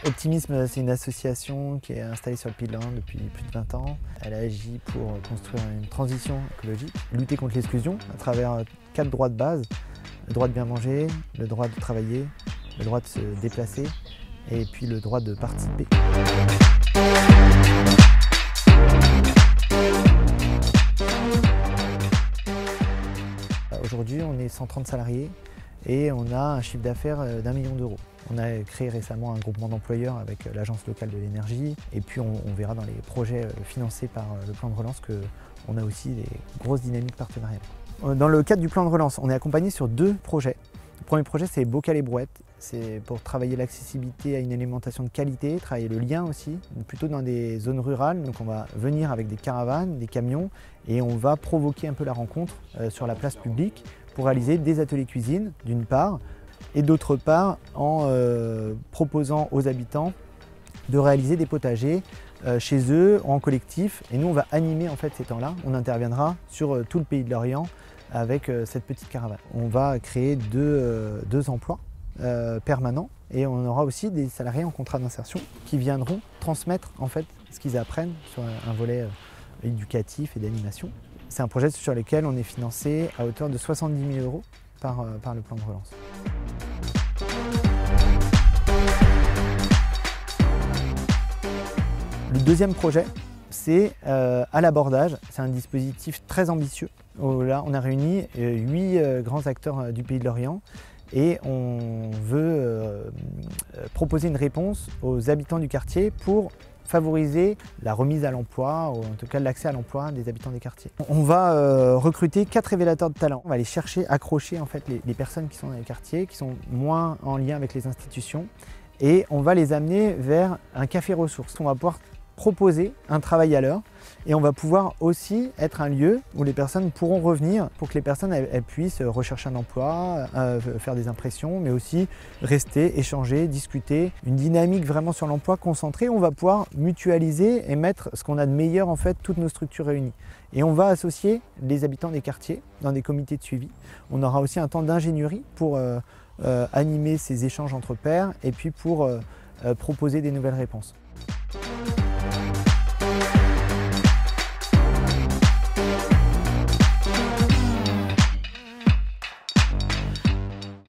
Optimisme, c'est une association qui est installée sur le Pays de la Hollande depuis plus de 20 ans. Elle agit pour construire une transition écologique, lutter contre l'exclusion à travers 4 droits de base. Le droit de bien manger, le droit de travailler, le droit de se déplacer et puis le droit de participer. Aujourd'hui, on est 130 salariés et on a un chiffre d'affaires d'1 million d'euros. On a créé récemment un groupement d'employeurs avec l'Agence locale de l'énergie et puis on verra dans les projets financés par le plan de relance qu'on a aussi des grosses dynamiques partenariales. Dans le cadre du plan de relance, on est accompagné sur 2 projets. Le premier projet, c'est Bocal et Brouette. C'est pour travailler l'accessibilité à une alimentation de qualité, travailler le lien aussi, plutôt dans des zones rurales. Donc on va venir avec des caravanes, des camions et on va provoquer un peu la rencontre sur la place publique pour réaliser des ateliers cuisine d'une part et d'autre part en proposant aux habitants de réaliser des potagers chez eux en collectif. Et nous on va animer en fait ces temps-là. On interviendra sur tout le Pays de Lorient avec cette petite caravane. On va créer deux emplois permanents et on aura aussi des salariés en contrat d'insertion qui viendront transmettre en fait ce qu'ils apprennent sur un volet éducatif et d'animation. C'est un projet sur lequel on est financé à hauteur de 70 000 € par le plan de relance. Le deuxième projet, c'est à l'abordage. C'est un dispositif très ambitieux. Là, on a réuni 8 grands acteurs du Pays de Lorient et on veut proposer une réponse aux habitants du quartier pour favoriser la remise à l'emploi, ou en tout cas l'accès à l'emploi des habitants des quartiers. On va recruter 4 révélateurs de talent. On va aller chercher, accrocher en fait les personnes qui sont dans les quartiers, qui sont moins en lien avec les institutions, et on va les amener vers un café ressources. On va pouvoir proposer un travail à l'heure et on va pouvoir aussi être un lieu où les personnes pourront revenir pour que les personnes elles puissent rechercher un emploi, faire des impressions, mais aussi rester, échanger, discuter. Une dynamique vraiment sur l'emploi concentrée. On va pouvoir mutualiser et mettre ce qu'on a de meilleur en fait, toutes nos structures réunies. Et on va associer les habitants des quartiers dans des comités de suivi. On aura aussi un temps d'ingénierie pour animer ces échanges entre pairs et puis pour proposer des nouvelles réponses.